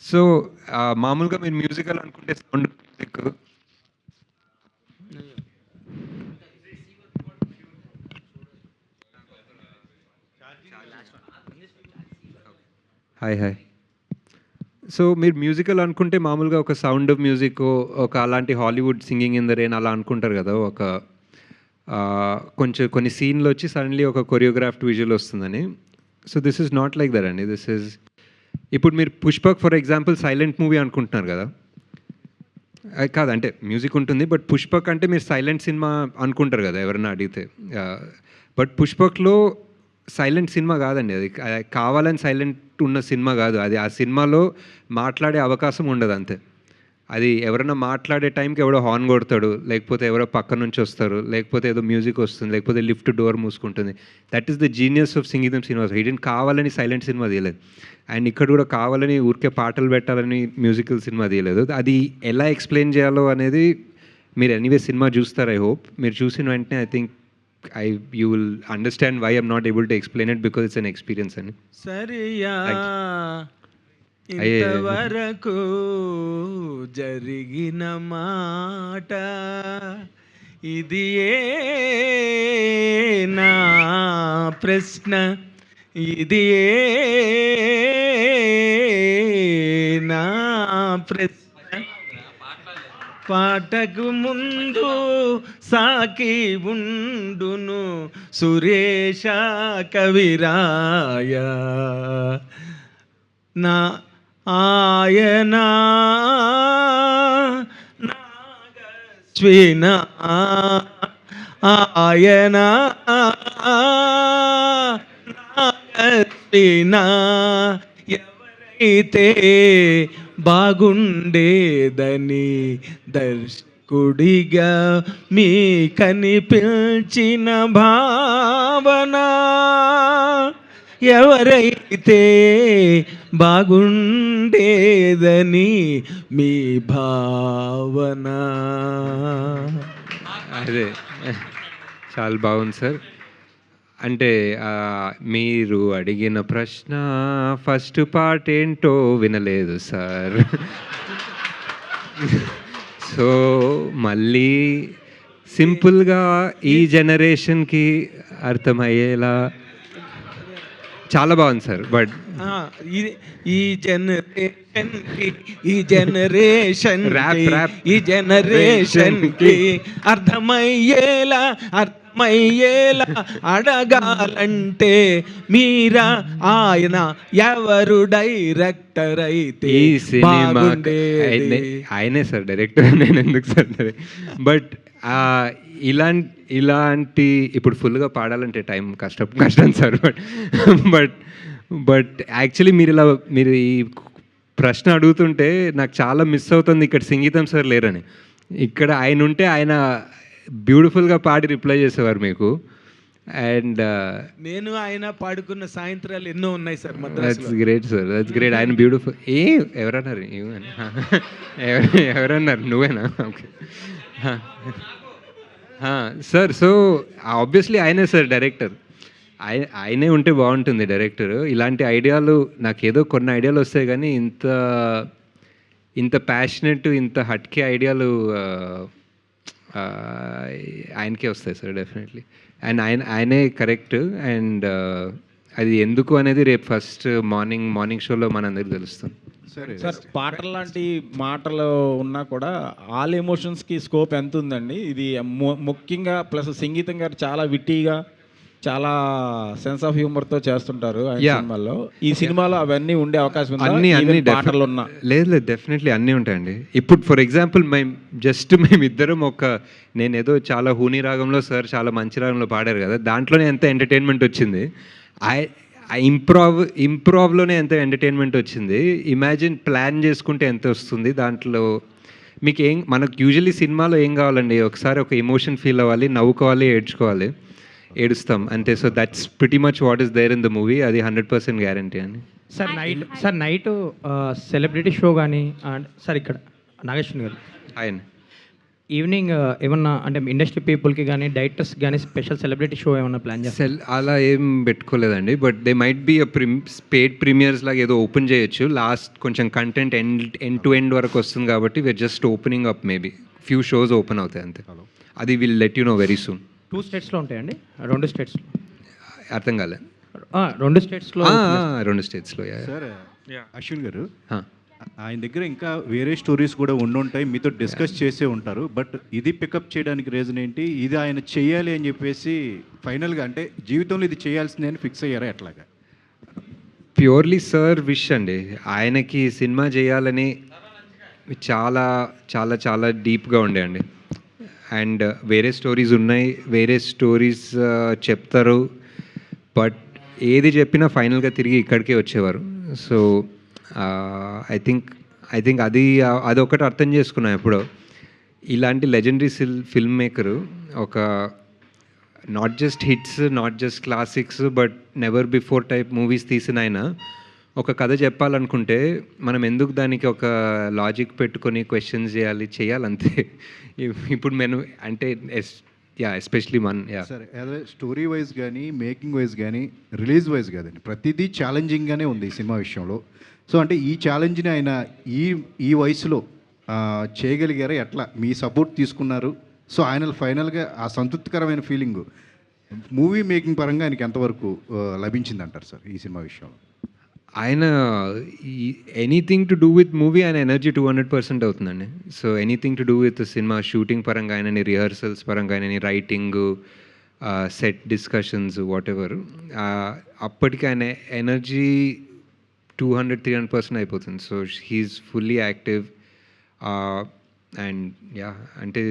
So మామూలుగా మీరు musical అనుకుంటే sound music hi hi. So మీరు మ్యూజికల్ అనుకుంటే మామూలుగా ఒక సౌండ్ ఆఫ్ మ్యూజిక్, ఒక అలాంటి Hollywood singing in the rain అలా అనుకుంటారు కదా. ఒక కొంచెం కొన్ని సీన్లు వచ్చి సడన్లీ ఒక కొరియోగ్రాఫ్డ్ విజువల్ వస్తుందని. So this is not like that అండి. దిస్ ఈజ్ ఇప్పుడు మీరు Pushpak for example silent movie అనుకుంటున్నారు కదా. కాదు అంటే మ్యూజిక్ ఉంటుంది, బట్ పుష్పక్ అంటే మీరు సైలెంట్ సినిమా అనుకుంటారు కదా ఎవరైనా అడిగితే. బట్ పుష్పక్లో సైలెంట్ సినిమా కాదండి. అది కావాలని సైలెంట్ ఉన్న సినిమా కాదు. అది ఆ సినిమాలో మాట్లాడే అవకాశం ఉండదు అంతే. అది ఎవరైనా మాట్లాడే టైంకి ఎవడో హార్న్ కొడతాడు, లేకపోతే ఎవరో పక్క నుంచి వస్తారు, లేకపోతే ఏదో మ్యూజిక్ వస్తుంది, లేకపోతే లిఫ్ట్ డోర్ మూసుకుంటుంది. That is the genius of Singeetam cinemas. Hidden కావాలని సైలెంట్ సినిమా తీయలేదు. అండ్ ఇక్కడ కూడా కావాలని ఊరికే పాటలు పెట్టాలని మ్యూజికల్ సినిమా తీయలేదు. అది ఎలా ఎక్స్ప్లెయిన్ చేయాలో అనేది మీరు ఎనీవే సినిమా చూస్తారు. ఐ హోప్ మీరు చూసిన వెంటనే I think you will understand why I'm not able to explain it, because it's an experience అని. సరియా ఇంతవరకు జరిగిన మాట ఇది నా ప్రశ్న, ఇది నా ప్రశ్న. పాటకు ముందు సాకి ఉండును సురేష కవిరాయ నా ఆయన నాగస్విన ఆయన నాగస్విన ఎవరైతే బాగుండేదని దర్శకుడిగా మీ కనిపించిన భావన, ఎవరైతే బాగుండేదని మీ భావన. అదే చాలా బాగుంది సార్. అంటే మీరు అడిగిన ప్రశ్న ఫస్ట్ పార్ట్ ఏంటో వినలేదు సార్. సో మళ్ళీ సింపుల్గా ఈ జనరేషన్కి అర్థమయ్యేలా చాలా బాగుంది సార్. బట్ ఈ జనరేషన్కి అర్థమయ్యేలా అడగాలంటే మీరా ఆయన ఎవరు డైరెక్టర్ అయితే ఈ సినిమా ఆయనే సార్ డైరెక్టర్, నేను ఎందుకు సార్. బట్ ఇలాంటి ఇప్పుడు ఫుల్గా పాడాలంటే టైం కష్టం సార్. బట్ యాక్చువల్లీ మీరు ఈ ప్రశ్న అడుగుతుంటే నాకు చాలా మిస్ అవుతుంది ఇక్కడ సంగీతం సార్ లేరని. ఇక్కడ ఆయన ఉంటే ఆయన బ్యూటిఫుల్గా పాడి రిప్లై చేసేవారు మీకు. అండ్ నేను ఆయన పాడుకున్న సాయంత్రాలు ఎన్నో ఉన్నాయి sir. That's great sir, that's great. ఆయన బ్యూటిఫుల్. ఎవరన్నారు ఎవరన్నారు నువ్వేనా? Okay sir. సో ఆబ్వియస్లీ ఆయనే సార్ డైరెక్టర్. ఆయనే ఉంటే బాగుంటుంది డైరెక్టర్. ఇలాంటి ఐడియాలు నాకేదో కొన్ని ఐడియాలు వస్తాయి, కానీ ఇంత ప్యాషనెట్, ఇంత హట్కే ఐడియాలు ఆయనకే వస్తాయి సార్ డెఫినెట్లీ. అండ్ ఆయనే కరెక్ట్. అండ్ అది ఎందుకు అనేది రేపు ఫస్ట్ మార్నింగ్ షోలో మనందరికి తెలుస్తుంది సార్. పాటలు లాంటి మాటలు ఉన్నా కూడా ఆల్ ఎమోషన్స్కి స్కోప్ ఎంత ఉందండి. ఇది ముఖ్యంగా ప్లస్ సంగీతం గారు చాలా విట్టీగా, చాలా సెన్స్ ఆఫ్ హ్యూమర్తో చేస్తుంటారు సినిమాల్లో. ఈ సినిమాలో అవన్నీ ఉండే అవకాశం ఉంది. అన్ని పాటలు ఉన్నా లేదు డెఫినెట్లీ అన్నీ ఉంటాయండి. ఇప్పుడు ఫర్ ఎగ్జాంపుల్ మేమిద్దరం నేనేదో చాలా హూని రాగంలో సార్ చాలా మంచి రాగంలో పాడారు కదా, దాంట్లోనే ఎంత ఎంటర్టైన్మెంట్ వచ్చింది. ఇంప్రూవ్లోనే ఎంత ఎంటర్టైన్మెంట్ వచ్చింది. ఇమాజిన్ ప్లాన్ చేసుకుంటే ఎంత వస్తుంది దాంట్లో. మీకు మనకు యూజువల్లీ సినిమాలో ఏం కావాలండి, ఒకసారి ఒక ఎమోషన్ ఫీల్ అవ్వాలి, నవ్వుకోవాలి, ఏడుస్తాం అంతే. So that's pretty much what is there in the movie. అది 100% గ్యారంటీ అని. సార్ నైట్ సెలబ్రిటీ షో కానీ సార్ ఇక్కడ నాగేశ్వరి గారు ఆయన ఈవినింగ్ ఏమన్నా అంటే ఇండస్ట్రీ పీపుల్కి కానీ డైరెక్టర్స్ కానీ స్పెషల్ సెలబ్రిటీ షో ఏమన్నా ప్లాన్ చేస్తారు? అలా ఏం పెట్టుకోలేదండి, but they might be paid premieres లాగా ఏదో ఓపెన్ చేయొచ్చు. లాస్ట్ కొంచెం కంటెంట్ ఎండ్ టు ఎండ్ వరకు వస్తుంది కాబట్టి we're just opening up, maybe few shows open అవుతాయి అంతే. అది will let you know very soon. 2 స్టేట్స్లో ఉంటాయండి? 2 స్టేట్స్లో? అర్థం కాలే. 2 స్టేట్స్లో. 2 స్టేట్స్లో. సార్ అశ్విన్ గారు, ఆయన దగ్గర ఇంకా వేరే స్టోరీస్ కూడా ఉండుంటాయి, మీతో డిస్కస్ చేసే ఉంటారు. బట్ ఇది పికప్ చేయడానికి రీజన్ ఏంటి? ఇది ఆయన చేయాలి అని చెప్పేసి ఫైనల్గా అంటే జీవితంలో ఇది చేయాల్సిందే అని ఫిక్స్ అయ్యారా ఎట్లాగా? ప్యూర్లీ సార్ విష్ అండి. ఆయనకి సినిమా చేయాలని చాలా చాలా చాలా డీప్గా ఉండే అండి. అండ్ వేరే స్టోరీస్ ఉన్నాయి, వేరే స్టోరీస్ చెప్తారు, బట్ ఏది చెప్పినా ఫైనల్గా తిరిగి ఇక్కడికే వచ్చేవారు. సో ఐ థింక్ అదొకటి అర్థం చేసుకున్నాం ఎప్పుడో. ఇలాంటి లెజెండరీ ఫిల్మ్ మేకరు, ఒక not just hits, not just classics, but never before type movies తీసిన ఆయన ఒక కథ చెప్పాలనుకుంటే మనం ఎందుకు దానికి ఒక లాజిక్ పెట్టుకొని క్వశ్చన్స్ చేయాలంతే. ఇప్పుడు నేను అంటే ఎస్పెషలీ సరే, అదే స్టోరీ వైజ్ కానీ మేకింగ్ వైజ్ కానీ రిలీజ్ వైజ్ కాదండి, ప్రతిదీ ఛాలెంజింగ్గానే ఉంది ఈ సినిమా విషయంలో. సో అంటే ఈ ఛాలెంజ్ని ఆయన ఈ వయసులో చేయగలిగారా? ఎట్లా మీ సపోర్ట్ తీసుకున్నారు? సో ఆయన ఫైనల్గా ఆ సంతృప్తికరమైన ఫీలింగ్ మూవీ మేకింగ్ పరంగా ఆయనకి ఎంతవరకు లభించింది అంటారు సార్ ఈ సినిమా విషయంలో? ఆయన anything to do with movie ఆయన ఎనర్జీ 200% అవుతుందండి. So anything to do with cinema shooting పరంగా ఆయనని, రిహర్సల్స్ పరంగా ఆయనని, writing, set discussions, whatever, అప్పటికి ఆయన ఎనర్జీ 200-300% అయిపోతుంది. So he is fully active. And అంటే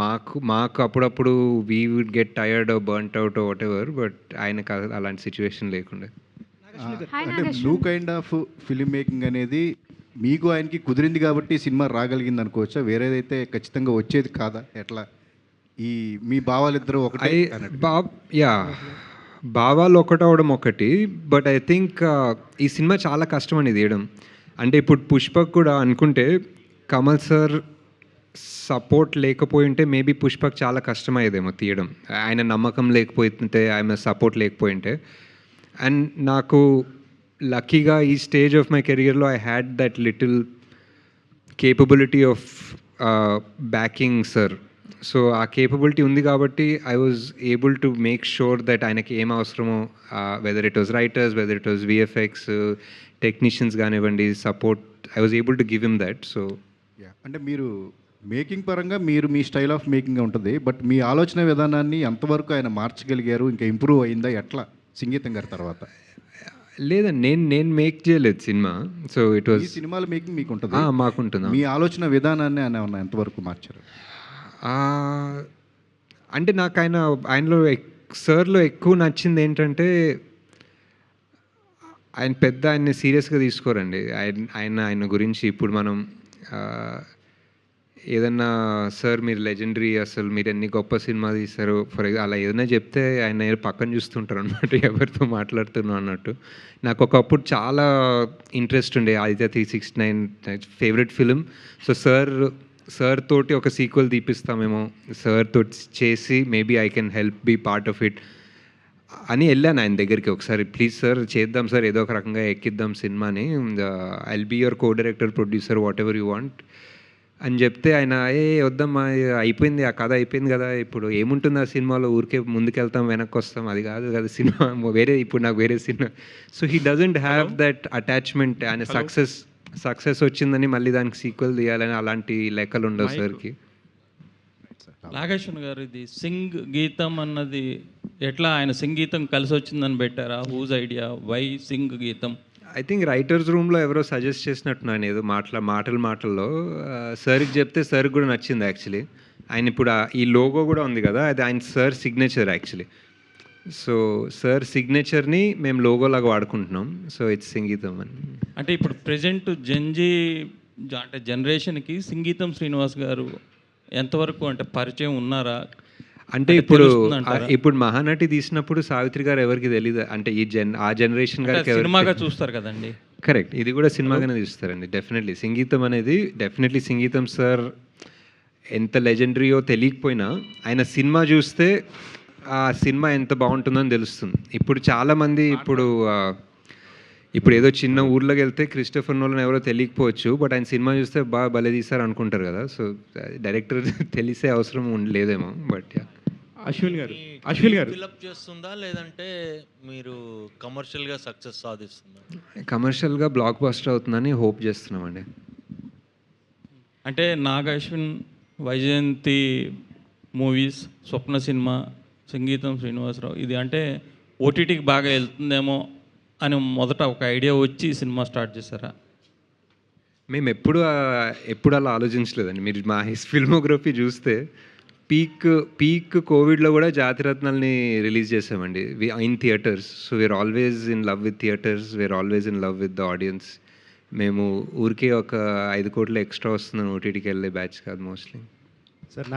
మాకు అప్పుడప్పుడు we would get tired or burnt out whatever, but ఆయనకు అలాంటి సిచ్యువేషన్ లేకుండా. అంటే blue kind of film making అనేది మీకు ఆయనకి కుదిరింది కాబట్టి సినిమా రాగలిగింది అనుకోవచ్చా? వేరేదైతే ఖచ్చితంగా వచ్చేది కాదా? ఎట్లా ఈ మీ భావాలిద్దరూ ఒకటే భావాలు ఒకటవడం ఒకటి, బట్ ఐ థింక్ ఈ సినిమా చాలా కష్టం అని తీయడం. అంటే ఇప్పుడు పుష్పక్ కూడా అనుకుంటే కమల్ సార్ సపోర్ట్ లేకపోయింటే మేబీ పుష్పక్ చాలా కష్టమయ్యేదేమో తీయడం. ఆయన నమ్మకం లేకపోయింటే, ఆయన సపోర్ట్ లేకపోయింటే. అండ్ నాకు లక్కీగా ఈ స్టేజ్ ఆఫ్ మై కెరియర్లో I had that little capability of backing sir. So ఆ కేపబిలిటీ ఉంది కాబట్టి I was able to make sure that ఆయనకి ఏం అవసరమో, whether it was writers, whether it was VFX, technicians కానివ్వండి, support, I was able to give him that. So అంటే మీరు making పరంగా మీరు మీ స్టైల్ ఆఫ్ మేకింగ్ ఉంటుంది, బట్ మీ ఆలోచన విధానాన్ని ఎంతవరకు ఆయన మార్చగలిగారు? ఇంకా ఇంప్రూవ్ అయిందా ఎట్లా సంగీతం గారి తర్వాత? లేదండి, నేను మేక్ చేయలేదు సినిమా. సో ఇట్ వాజ్ సినిమాల మేకింగ్ మీకు ఉంటుంది, మాకుంటుంది. మీ ఆలోచన విధానాన్ని ఆయన ఎంతవరకు మార్చారు? అంటే నాకు ఆయనలో సార్లో ఎక్కువ నచ్చింది ఏంటంటే ఆయన్ని సీరియస్గా తీసుకోరండి. ఆయన గురించి ఇప్పుడు మనం ఏదన్నా సార్ మీరు లెజెండరీ, అసలు మీరు ఎన్ని గొప్ప సినిమా తీస్తారు అలా ఏదైనా చెప్తే ఆయన పక్కన చూస్తుంటారు అనమాట, ఎవరితో మాట్లాడుతున్నాం అన్నట్టు. నాకు ఒకప్పుడు చాలా ఇంట్రెస్ట్ ఉండే Aditya 369 favourite film. So sir తోటి ఒక సీక్వెల్ తీపిస్తామేమో, సార్ తోటి చేసి maybe I can help be part of it అని వెళ్ళాను ఆయన దగ్గరికి ఒకసారి. ప్లీజ్ సార్ చేద్దాం సార్, ఏదో ఒక రకంగా ఎక్కిద్దాం సినిమాని, I will be your co director, producer, whatever you want అని చెప్తే ఆయన వద్దమ్మా అయిపోయింది, ఆ కథ అయిపోయింది కదా, ఇప్పుడు ఏముంటుంది ఆ సినిమాలో, ఊరికే ముందుకెళ్తాం వెనక్కి వస్తాం, అది కాదు కదా సినిమా, ఇప్పుడు నాకు వేరే cinema. So he doesn't have that attachment. ఆయన సక్సెస్ వచ్చిందని మళ్ళీ దానికి సీక్వెల్ తీయాలని అలాంటి లెక్కలు ఉండవు సార్కి. నాగేశ్వర్ గారు, ఇది గీతం అన్నది ఎట్లా ఆయన సంగీతం కలిసి వచ్చిందని పెట్టారా? Whose idea? వై గీతం? ఐ థింక్ రైటర్స్ రూమ్లో ఎవరో సజెస్ట్ చేసినట్టున్నాను ఏదో మాటల్లో సార్కి చెప్తే సార్కి కూడా నచ్చింది యాక్చువల్లీ. ఆయన ఇప్పుడు ఈ లోగో కూడా ఉంది కదా, అది ఆయన sir signature actually. So sir సిగ్నేచర్ని మేము లోగోలాగా వాడుకుంటున్నాం. సో ఇట్స్ సంగీతం అని. అంటే ఇప్పుడు ప్రజెంట్ అంటే జనరేషన్కి సంగీతం శ్రీనివాస్ గారు ఎంతవరకు అంటే పరిచయం ఉన్నారా? అంటే ఇప్పుడు మహానటి తీసినప్పుడు సావిత్రి గారు ఎవరికి తెలియదు, అంటే ఆ జనరేషన్ గారికి సినిమాగా చూస్తారు కదండి. కరెక్ట్, ఇది కూడా సినిమాగానే చూస్తారండి. డెఫినెట్లీ సంగీతం అనేది సంగీతం సార్ ఎంత లెజెండరీయో తెలియకపోయినా ఆయన సినిమా చూస్తే ఆ సినిమా ఎంత బాగుంటుందని తెలుస్తుంది. ఇప్పుడు చాలామంది ఇప్పుడు ఏదో చిన్న ఊర్లోకి వెళ్తే క్రిస్టోఫర్ నోలన్ ఎవరో తెలియకపోవచ్చు, బట్ ఆయన సినిమా చూస్తే బాగా భలే తీస్తారు అనుకుంటారు కదా. సో డైరెక్టర్ తెలిసే అవసరం లేదేమో, బట్ అశ్విన్ గారు ఫిలప్ చేస్తుందా లేదంటే మీరు కమర్షియల్గా సక్సెస్ సాధిస్తుందా? కమర్షియల్గా బ్లాక్ బస్టర్ అవుతుందని హోప్ చేస్తున్నామండి. అంటే నాగ అశ్విన్, వైజయంతి మూవీస్, స్వప్న సినిమా, సంగీతం శ్రీనివాసరావు, ఇది అంటే ఓటీటీకి బాగా వెళ్తుందేమో అని మొదట ఒక ఐడియా వచ్చి సినిమా స్టార్ట్ చేశారా? మేము ఎప్పుడు అలా ఆలోచించలేదండి. మీరు మా ఫిల్మోగ్రఫీ చూస్తే పీక్ కోవిడ్లో కూడా జాతిరత్నాల్ని రిలీజ్ చేసామండి in theatres. So we're always in love with theatres, we're always in love with the audience. మేము ఊరికే ఒక 5 కోట్లు ఎక్స్ట్రా వస్తుందని ఓటీటీకి వెళ్ళే బ్యాచ్ కాదు మోస్ట్లీ. సార్